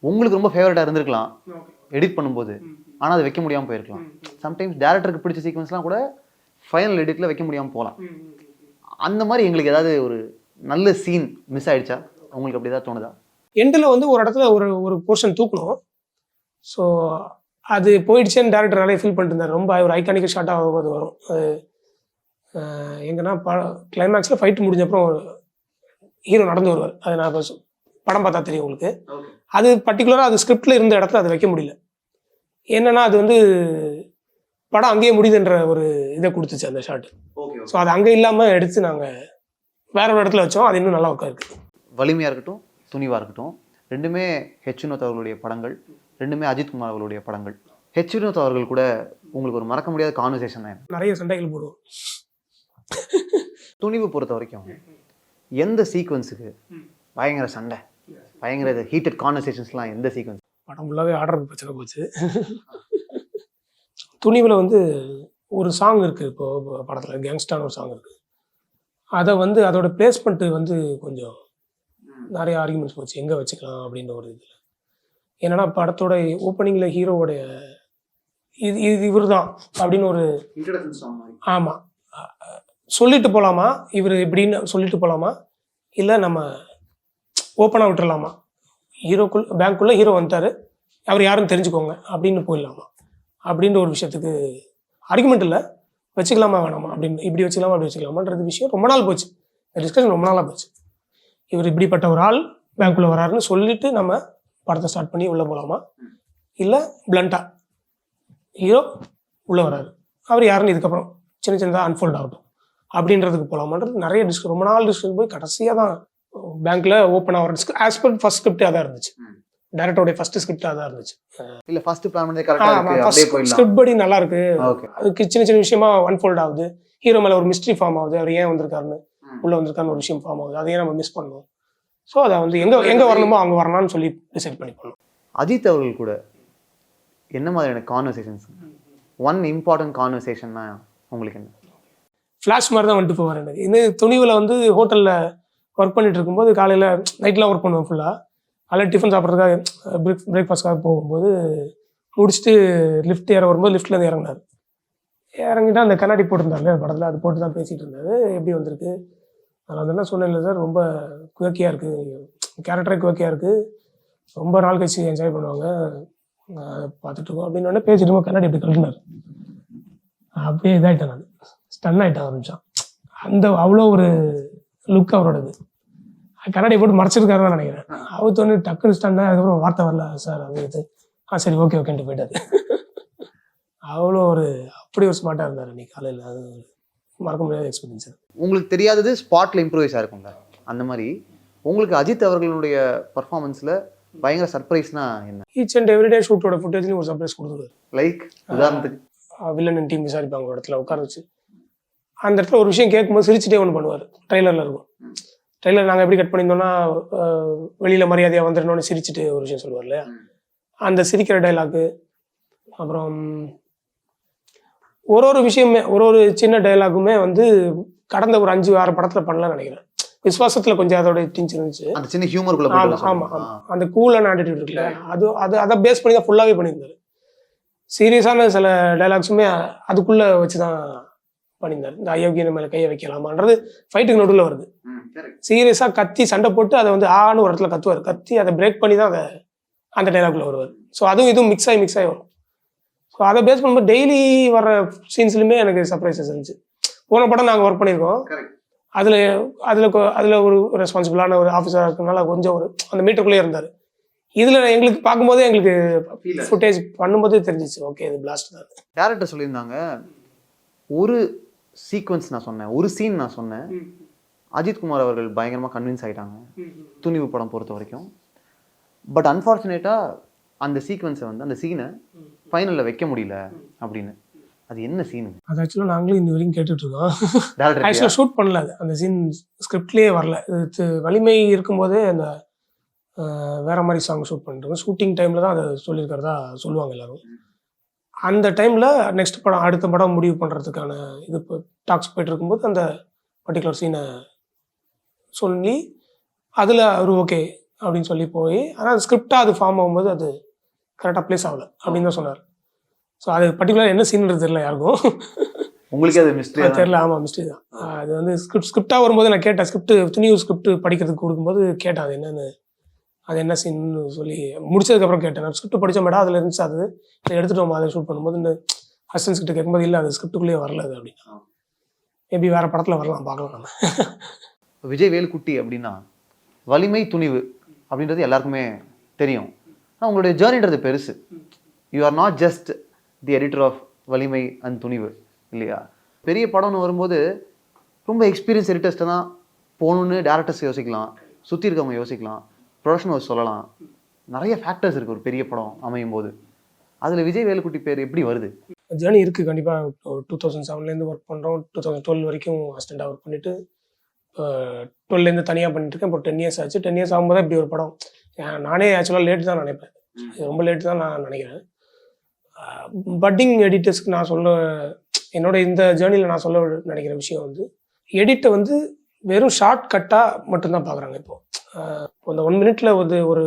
உங்களுக்கு ரொம்ப ஃபேவரட்டாக இருந்திருக்கலாம் எடிட் பண்ணும்போது, ஆனால் அது வைக்க முடியாமல் போயிருக்கலாம். சம்டைம்ஸ் டேரக்டருக்கு பிடிச்ச சீக்வன்ஸ்லாம் கூட ஃபைனல் எடிட்டில் வைக்க முடியாமல் போகலாம். அந்த மாதிரி எங்களுக்கு ஏதாவது ஒரு நல்ல சீன் மிஸ் ஆகிடுச்சா? உங்களுக்கு அப்படி ஏதாவது தோணுதா? எண்டில் வந்து ஒரு இடத்துல ஒரு போர்ஷன் தூக்கணும். ஸோ அது போயிடுச்சேன்னு டேரக்டர் நிறைய ஃபீல் பண்ணிட்டு இருந்தார். ரொம்ப ஒரு ஐகானிக் ஷாட்டாக அது வரும். எங்கன்னா கிளைமேக்ஸில் ஃபைட் முடிஞ்சப்பறம் ஹீரோ நடந்து வருவார். அது நான் படம் பார்த்தா தெரியும் உங்களுக்கு. அது பர்டிகுலராக அது ஸ்கிரிப்டில் இருந்த இடத்துல அதை வைக்க முடியல. என்னன்னா அது வந்து படம் அங்கேயே முடியுதுன்ற ஒரு இதை கொடுத்துச்சு அந்த ஷாட்டு. ஸோ அது அங்கே இல்லாமல் எடுத்து நாங்கள் வேற ஒரு இடத்துல வச்சோம். அது இன்னும் நல்லா ஒர்க்காக இருக்குது. வலிமையாக இருக்கட்டும், துணிவாக இருக்கட்டும், ரெண்டுமே ஹெச் வினோத் அவர்களுடைய படங்கள், ரெண்டுமே அஜித் குமார் அவர்களுடைய படங்கள். ஹெச் வினோத் அவர்கள் கூட உங்களுக்கு ஒரு மறக்க முடியாத கான்வர்சேஷன் தான். நிறைய சண்டைகள் போடுவோம். துணிவு பொறுத்த வரைக்கும் எந்த சீக்வன்ஸுக்கு பயங்கர சண்டை, பயங்கர ஹீட்டட் கான்வர்சேஷன்ஸ்லாம் எந்த சீக்வன்ஸ்? படம் ஃபுல்லாகவே ஆர்டருக்கு பிரச்சனை போச்சு. துணிவில் வந்து ஒரு சாங் இருக்குது, இப்போது படத்தில் கேங்ஸ்டான ஒரு சாங் இருக்குது. அதை வந்து அதோட பிளேஸ்மெண்ட்டு வந்து கொஞ்சம் நிறைய ஆர்குமெண்ட்ஸ் போச்சு, எங்கே வச்சுக்கலாம் அப்படின்ற ஒரு இதில். என்னன்னா படத்தோட ஓப்பனிங்கில் ஹீரோவோடைய இது இவர் தான் அப்படின்னு ஒரு ஆமாம் சொல்லிட்டு போகலாமா, இவர் இப்படின்னு சொல்லிட்டு போகலாமா, இல்லை நம்ம ஓப்பனாக விட்டுறலாமா, பேங்க்குள்ளே ஹீரோ வந்துட்டார், அவர் யாருன்னு தெரிஞ்சுக்கோங்க அப்படின்னு போயிடலாமா அப்படின்ற ஒரு விஷயத்துக்கு ஆர்குமெண்ட் இல்லை, வச்சுக்கலாமா வேணாமா அப்படின்னு, இப்படி வச்சுக்கலாமா அப்படி வச்சுக்கலாமான்றது விஷயம் ரொம்ப நாள் போச்சு. டிஸ்கஷன் ரொம்ப நாளாக போச்சு. இவர் இப்படிப்பட்ட ஒரு ஆள் பேங்க்குள்ளே வராருன்னு சொல்லிட்டு நம்ம படத்தை ஸ்டார்ட் பண்ணி உள்ளே போகலாமா, இல்லை பிளண்டா ஹீரோ உள்ளே வராரு, அவர் யாருன்னு இதுக்கப்புறம் சின்ன சின்னதாக அன்ஃபோல்ட் ஆகட்டும் அப்படின்றதுக்கு போகலாமான்றது நிறைய ரொம்ப நாள் டிஸ்கஷன் போய் கடைசியாக தான் பேங்க்கில் ஓப்பன் ஆகிற ஆஸ் பர் ஃபர்ஸ்ட் ஸ்கிரிப்டே அதான் இருந்துச்சு. டேரக்டரோட ஃபர்ஸ்ட் ஸ்கிரிப்ட் அதான் இருந்துச்சு. இல்லை ஃபர்ஸ்ட் பிளான் பண்ணி கரெக்டாக ஸ்கிரிப்ட் படி நல்லா இருக்கு. அதுக்கு சின்ன சின்ன விஷயமா அன்ஃபோல்ட் ஆகுது. ஹீரோ மேலே ஒரு மிஸ்ட்ரி ஃபார்ம் ஆகுது, அவர் ஏன் வந்திருக்காருன்னு உள்ள வந்திருக்காருன்னு ஒரு விஷயம் ஃபார்ம் ஆகுது. அதையே நம்ம மிஸ் பண்ணணும். ஸோ அதை வந்து எங்கே வரணுமோ அங்கே வரலாம்னு சொல்லி டிசைட் பண்ணி பண்ணணும். அஜித் அவர்கள் கூட என்ன மாதிரியான கான்வர்சேஷன்ஸ், ஒன் இம்பார்ட்டன்ட் கான்வர்சேஷன்னா உங்களுக்கு என்ன? ஃப்ளாஷ் மாதிரி தான் வந்துட்டு போவார் எனக்கு. இந்த துணிவில் வந்து ஹோட்டலில் ஒர்க் பண்ணிட்டு இருக்கும்போது காலையில் நைட்லாம் ஒர்க் பண்ணுவேன் ஃபுல்லாக. அதில் டிஃபன் சாப்பிட்றதுக்காக பிரேக்ஃபாஸ்ட்காக போகும்போது முடிச்சுட்டு லிஃப்ட் ஏற வரும்போது லிஃப்ட்லேருந்து இறங்கினார். இறங்கிட்டு அந்த கண்ணாடி போட்டிருந்தாரு படத்தில், அது போட்டு தான் பேசிகிட்டு இருந்தார். எப்படி வந்திருக்கு, அதில் வந்து என்ன சொன்னேன் சார், ரொம்ப குவக்கியாக இருக்குது, கேரக்டரே குவக்கியாக இருக்குது, ரொம்ப நாள் கழிச்சு என்ஜாய் பண்ணுவாங்க, பார்த்துட்டு இருக்கோம் அப்படின்னு பேசிட்டு கண்ணாடி எப்படி கழுவினார். அப்படியே இதாகிட்டேன், நான் ஸ்டன் ஆகிட்டேன் ஒரு நிமிஷம். அந்த அவ்வளோ ஒரு லுக் அவரோடது. கண்ணாடி போட்டு மறைச்சிருக்காரு தான் நினைக்கிறேன். அவர் தோணி டக்குன்னு ஸ்டன். அதுக்கப்புறம் வார்த்தை வரல சார், அது இது சரி ஓகே ஓகேன்ட்டு போயிட்டாரு. அவ்வளோ ஒரு அப்படி ஒரு ஸ்மார்ட்டாக இருந்தார் அன்றைக்கி காலையில். அது மறக்க முடியாத எக்ஸ்பீரியன்ஸ். உங்களுக்கு தெரியாதது ஸ்பாட்டில் இம்ப்ரூவைஸாக இருக்குங்க. அந்த மாதிரி உங்களுக்கு அஜித் அவர்களுடைய பர்ஃபார்மன்ஸில் பயங்கர சர்ப்ரைஸ்னா என்ன? ஈச் அண்ட் எவ்ரிடே ஷூட்டோட ஃபுட்டேஜ்லையும் ஒரு சர்ப்ரைஸ் கொடுத்துருவாரு. லைக் உதாரணத்துக்கு வில்லன் டீம் விசாரிப்பாங்க ஒரு இடத்துல உட்கார வச்சு, அந்த இடத்துல ஒரு விஷயம் கேட்கும்போது சிரிச்சுட்டே ஒன்று பண்ணுவார். ட்ரெய்லரில் இருக்கும். ட்ரெய்லர் நாங்கள் எப்படி கட் பண்ணியிருந்தோம்னா வெளியில் மரியாதையாக வந்துடணும்னு சிரிச்சுட்டு ஒரு விஷயம் சொல்லுவார் இல்லையா, அந்த சிரிக்கிற டைலாக்கு. அப்புறம் ஒரு விஷயமே ஒரு சின்ன டைலாகுமே வந்து கடந்த ஒரு 5-6 படத்துல பண்ணலாம்னு நினைக்கிறேன். விஸ்வாசத்துல கொஞ்சம் அதோட டிஞ்ச் இருந்துச்சு. அந்த சின்ன ஹியூமருக்குள்ள ஆமா போயிட்டு ஆமா ஆமா அந்த கூலான ஆட்டிடியூட் இருக்குல்ல, அதை பேஸ் பண்ணி தான் ஃபுல்லாவே பண்ணியிருந்தாரு. சீரியஸான சில டைலாக்ஸுமே அதுக்குள்ள வச்சுதான் பண்ணியிருந்தாரு. இந்த அயோக்கியன மேல கையை வைக்கலாமான்றது ஃபைட்டுக்கு நடுவில் வருது. சீரியஸா கத்தி சண்டை போட்டு அதை வந்து ஆன்னு ஒரு இடத்துல கத்துவார். கத்தி அதை பிரேக் பண்ணி தான் அதை அந்த டைலாக்ல வருவார். ஸோ அதுவும் இதுவும் மிக்ஸ் ஆகி வரும். ஸோ அதை பேஸ் பண்ணும்போது டெய்லி வர சீன்ஸ்லையுமே எனக்கு சர்ப்ரைசஸ் இருந்துச்சு. போன படம் நாங்கள் ஒர்க் பண்ணியிருக்கோம். அதில் ஒரு ரெஸ்பான்சிபிளான ஒரு ஆஃபீஸராக இருக்கிறதுனால கொஞ்சம் ஒரு அந்த மீட்டருக்குள்ளே இருந்தார். இதில் எங்களுக்கு பார்க்கும்போதே எங்களுக்கு ஃபுட்டேஜ் பண்ணும்போதே தெரிஞ்சிச்சு, ஓகே இது பிளாஸ்ட் தான். டேரக்டர் சொல்லியிருந்தாங்க ஒரு சீக்வன்ஸ் நான் சொன்னேன், ஒரு சீன் நான் சொன்னேன், அஜித் குமார் அவர்கள் பயங்கரமாக கன்வின்ஸ் ஆகிட்டாங்க துணிவு படம் பொறுத்த வரைக்கும். பட் அன்ஃபார்ச்சுனேட்டாக அந்த சீக்வன்ஸை வந்து அந்த சீனை ஃபைனலில் வைக்க முடியல அப்படின்னு. அது என்ன சீனு? அது ஆக்சுவலாக நாங்களும் இந்த வரைக்கும் கேட்டுட்ருக்கோம். ஆக்சுவலாக ஷூட் பண்ணல, அந்த சீன் ஸ்கிரிப்ட்லேயே வரல. வலிமை இருக்கும்போதே அந்த வேற மாதிரி சாங் ஷூட் பண்ணிட்டு ஷூட்டிங் டைமில் தான் அதை சொல்லியிருக்கிறதா சொல்லுவாங்க எல்லாரும். அந்த டைமில் நெக்ஸ்ட் படம் அடுத்த படம் முடிவு பண்ணுறதுக்கான இது டாக்ஸ் போயிட்டு இருக்கும்போது அந்த பர்டிகுலர் சீனை சொல்லி அதில் அவர் ஓகே அப்படின்னு சொல்லி போய், ஆனால் ஸ்கிரிப்டாக அது ஃபார்ம் ஆகும்போது அது கரெக்டாக ப்ளேஸ் ஆகலை அப்படின்னு தான் சொன்னார். ஸோ அது பர்டிகுலர் என்ன சீன்றது தெரியல யாருக்கும். உங்களுக்கு அது மிஸ்ட்ரி தெரியல. ஆமாம் மிஸ்ட்ரி தான். அது வந்து ஸ்கிரிப்டாக வரும்போது நான் கேட்டேன், துணிவு ஸ்கிரிப்ட் படிக்கிறதுக்கு கொடுக்கும்போது கேட்டேன் அது என்னன்னு, அது என்ன சீன்னு சொல்லி முடிச்சதுக்கப்புறம் கேட்டேன். நான் ஸ்கிரிப்ட் படித்த மேடம் அதில் இருந்துச்சு, அது எடுத்துட்டோம் அதை ஷூட் பண்ணும்போது இந்த அசிஸ்டன்ஸ் கிட்ட கேட்கும்போது இல்லை அது ஸ்கிரிப்டுக்குள்ளேயே வரல அது அப்படின்னா. மேபி வேறு படத்தில் வரலாம், பார்க்கலாம் நம்ம. விஜய் வேலுக்குட்டி அப்படின்னா வலிமை துணிவு அப்படின்றது எல்லாருக்குமே தெரியும். ஆனால் உங்களுடைய ஜேர்னின்றது பெருசு. You are not just the editor of Valimai and Thunivu இல்லையா? பெரிய படம்னு வரும்போது ரொம்ப எக்ஸ்பீரியன்ஸ் எடிட்டர்ஸ்ட்டு தான் போகணுன்னு டேரக்டர்ஸ் யோசிக்கலாம், சுற்றி இருக்கவங்க யோசிக்கலாம், ப்ரொடக்ஷனர்ஸ் சொல்லலாம். நிறைய ஃபேக்டர்ஸ் இருக்குது ஒரு பெரிய படம் அமையும் போது. அதில் விஜய் வேலுக்குட்டி பேர் எப்படி வருது? ஜேர்னி இருக்குது கண்டிப்பாக. 2007 ஒர்க் பண்ணுறோம், 2012 வரைக்கும் அசிஸ்டண்ட்டாக ஒர்க் பண்ணிவிட்டு 12 தனியாக பண்ணிட்டு இருக்கேன். இப்போ 10 இயர்ஸ் ஆச்சு. 10 இயர்ஸ் ஆகும்போது இப்படி ஒரு படம் நானே ஆக்சுவலாக லேட்டு தான் நினைப்பேன். ரொம்ப லேட்டு தான் நான் நினைக்கிறேன். பட்டிங் எடிட்டர்ஸ்க்கு நான் என்னோட இந்த ஜேர்னியில் நான் சொல்ல நினைக்கிற விஷயம் வந்து எடிட்டை வந்து வெறும் ஷார்ட் கட்டாக மட்டும்தான் பார்க்குறாங்க. இப்போ அந்த 1 மினிட்ல ஒரு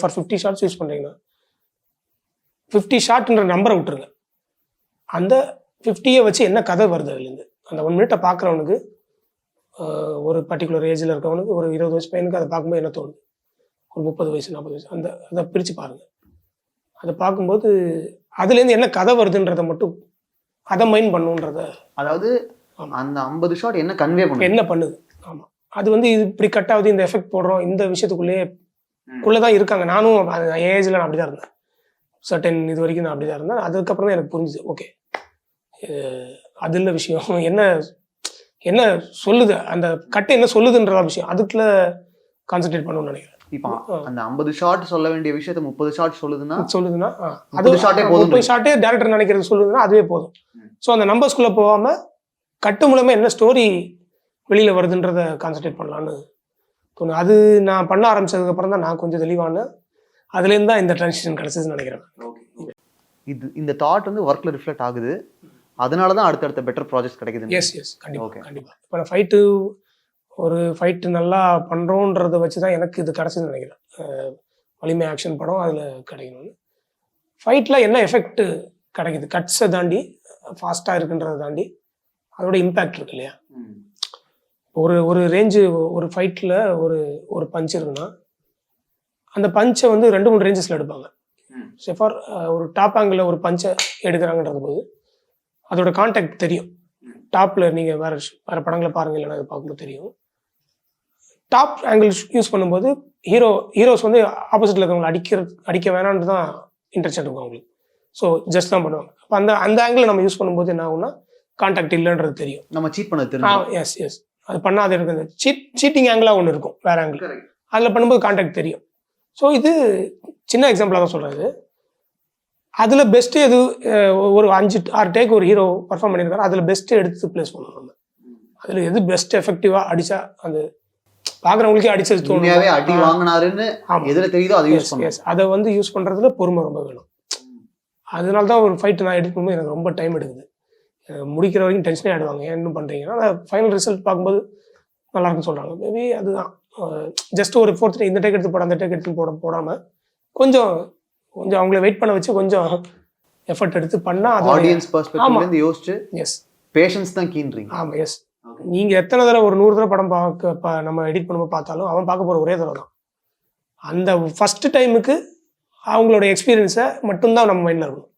ஃபார் 50 ஷார்ட்ஸ் யூஸ் பண்ணுறீங்கன்னா 50 ஷார்ட்ன்ற நம்பரை விட்டுருங்க. அந்த 50யை வச்சு என்ன கதை வருது அதுலேருந்து, அந்த 1 மினிட்டை பார்க்குறவனுக்கு ஒரு பர்டிகுலர் ஏஜில் இருக்கவனுக்கு ஒரு 20 வயசு பையனுக்கு அதை பார்க்கும்போது என்ன தோணுது, ஒரு 30 வயசு 40 வயசு அதை பிரித்து பாருங்கள். அதை பார்க்கும்போது அதுலேருந்து என்ன கதை வருதுன்றதை மட்டும் அதை மைண்ட் பண்ணுன்றத, அதாவது அந்த 50 ஷாட் என்ன கன்வே பண்ணுது. ஆமாம், அது வந்து இது இப்படி கட் ஆகுது, இந்த எஃபெக்ட் போடுறோம், இந்த விஷயத்துக்குள்ளே தான் இருக்காங்க. நானும் ஏஜில் நான் அப்படி தான் இருந்தேன். சர்டன் இது வரைக்கும் நான் அப்படி தான் இருந்தேன். அதுக்கப்புறம் தான் எனக்கு புரிஞ்சுது, ஓகே அது இல்லை விஷயம், என்ன சொல்லுது, அந்த கட்டு என்ன சொல்லுதுன்ற விஷயம், அதுக்குள்ள கான்சென்ட்ரேட் பண்ணணும்னு நினைக்கிறேன். இப்போ அந்த 50 ஷாட் சொல்ல வேண்டிய விஷயத்த 30 ஷாட் சொல்லுதுன்னா அது 30 ஷாட்டே டேரக்டர் நினைக்கிறது சொல்லுதுன்னா அதுவே போதும். ஸோ அந்த நம்பர்ஸ்குள்ளே போகாமல் கட்டு மூலமாக என்ன ஸ்டோரி வெளியில் வருதுன்றத கான்சென்ட்ரேட் பண்ணலான்னு தோணும். அது நான் பண்ண ஆரம்பிச்சதுக்கப்புறம் தான் நான் கொஞ்சம் தெளிவான அதுலேருந்து தான் இந்த ட்ரான்சிஷன் கிடச்சிதுன்னு நினைக்கிறேன். இந்த தாட் வந்து ஒர்க்கில் ரிஃப்ளெக்ட் ஆகுது, அதனால தான் அடுத்தடுத்த பெட்டர் ப்ராஜெக்ட் கிடைக்குது. எஸ் கண்டிப்பாக. இப்போ நான் ஃபைட்டு நல்லா பண்ணுறோன்றதை வச்சு தான் எனக்கு இது கிடச்சிதுன்னு நினைக்கிறேன். வலிமை ஆக்ஷன் படம் அதில் கிடைக்கணும்னு. ஃபைட்டில் என்ன எஃபெக்ட் கிடைக்குது, கட்ஸை தாண்டி ஃபாஸ்ட்டாக இருக்குன்றதை தாண்டி அதோட இம்பேக்ட் இருக்கு இல்லையா? ஒரு ரேஞ்சு, ஒரு ஃபைட்டில் ஒரு பஞ்ச் இருக்குன்னா அந்த பஞ்சை வந்து 2-3 ரேஞ்சஸில் எடுப்பாங்க. ஃபார் ஒரு டாப் ஆங்கிளில் ஒரு பஞ்சை எடுக்கிறாங்கன்றது போது அதோட கான்டாக்ட் தெரியும். டாப்பில் நீங்கள் வேறு படங்களை பாருங்கள், இல்லைன்னா அதை பார்க்கும்போது தெரியும். டாப் ஆங்கிள் யூஸ் பண்ணும்போது ஹீரோஸ் வந்து ஆப்போசிட்டில் இருக்கவங்களை அடிக்க வேணான்னு தான் இன்ட்ரெஸ்ட் இருக்கும் அவங்களுக்கு. ஸோ ஜஸ்ட் தான் பண்ணுவாங்க. அப்போ அந்த ஆங்கிள் நம்ம யூஸ் பண்ணும்போது என்ன ஆகும்னா கான்டாக்ட் இல்லைன்றது தெரியும். நம்ம சீட் பண்ண தெரியும். எஸ் அது பண்ணாது இருக்கு. அந்த சீட்டிங் ஆங்கிளாக ஒன்று இருக்கும், வேற ஆங்கிள், அதில் பண்ணும்போது கான்டாக்ட் தெரியும். ஸோ இது சின்ன எக்ஸாம்பிளாக தான் சொல்கிறது. அதில் பெஸ்ட்டு எது ஒரு 5-6 டேக் ஒரு ஹீரோ பர்ஃபார்ம் பண்ணியிருக்காரு, அதில் பெஸ்ட்டு எடுத்து ப்ளேஸ் பண்ணணும். நம்ம அதில் எது பெஸ்ட் எஃபெக்டிவாக அடித்தா அந்த பார்க்குறவங்களுக்கே அடிச்சது தோணும், அடி வாங்கினாருன்னு எதில் தெரியுதோ அதை யூஸ் பண்ணுவோம். அதை வந்து யூஸ் பண்ணுறதுல பொறுமை ரொம்ப வேணும். அதனால தான் ஒரு ஃபைட்டு நான் எடிட் பண்ணும்போது எனக்கு ரொம்ப டைம் எடுக்குது. முடிக்கிற வரைக்கும் டென்ஷனே ஆகிடுவாங்க, ஏன் இன்னும் பண்ணுறீங்கன்னா. அந்த ஃபைனல் ரிசல்ட் பார்க்கும்போது நல்லா இருக்குன்னு சொல்கிறாங்க. மேபி அதுதான் ஜஸ்ட் ஒரு 4th டேக் இந்த டேக் எடுத்து போட அந்த டேக் எடுத்து போடாமல் கொஞ்சம் அவங்கள வெயிட் பண்ண வச்சு கொஞ்சம் எஃபர்ட் எடுத்து பண்ணால் அது ஆடியன்ஸ் பெர்ஸ்பெக்டிவ்லேருந்து யோசிச்சு எஸ் பேஷன்ஸ் தான் கீன்றீங்க. ஆமாம் எஸ். நீங்கள் எத்தனை தடவை ஒரு 100 தடவை படம் நம்ம எடிட் பண்ணும்போது பார்த்தாலும் அவன் பார்க்க போகிற ஒரே தடவை தான். அந்த ஃபஸ்ட்டு டைமுக்கு அவங்களோட எக்ஸ்பீரியன்ஸை மட்டும்தான் நம்ம மைண்டில் இருக்கணும்.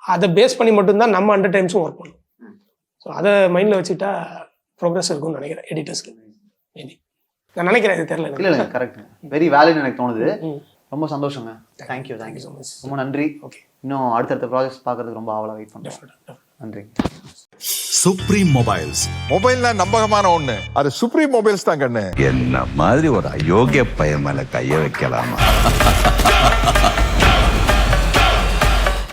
அதை பேஸ் பண்ணி மட்டும்தான் நம்ம அண்டர் டைம்ஸும் ஒர்க் பண்ணணும். ஸோ அதை மைண்டில் வச்சுட்டா ப்ரோக்ரஸ் இருக்கும்னு நினைக்கிறேன் எடிட்டர்ஸ்க்கு. மேபி நான் நினைக்கிறேன், இது தெரியல. இல்லை கரெக்ட், வெரி வேலிட் எனக்கு தோணுது. ரொம்ப சந்தோஷங்க. Thank you so much. ரொம்ப நன்றி. ஓகே, இன்னும் அடுத்தடுத்த ப்ராஜெக்ட்ஸ் பார்க்கறதுக்கு ரொம்ப ஆவலாக வெயிட் பண்ணுறேன். நன்றி. Supreme mobiles. மொபைல்னா நம்பகமான ஒண்ணு, அது சுப்ரீம் மொபைல்ஸ் தான் கண்ணு. என்ன மாதிரி ஒரு அயோக்கிய பையன் மேல கைய வைக்கலாமா?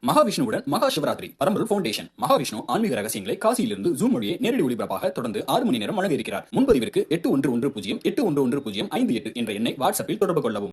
மகாவிஷ்ணுவுடன் மகா சிவராத்திரி பரம்பொருள் ஃபவுண்டேஷன். மகாவிஷ்ணு ஆன்மீக ரகசியங்களை காசியிலிருந்து ஜூம் மொழியை நேரடி ஒளிபரப்பாக தொடர்ந்து 6 மணி நேரம் வழங்க இருக்கிறார். முன்பதிவிற்கு 8110 811058 என்ற எண்ணை வாட்ஸ்அப்பில் தொடர்பு கொள்ளவும்.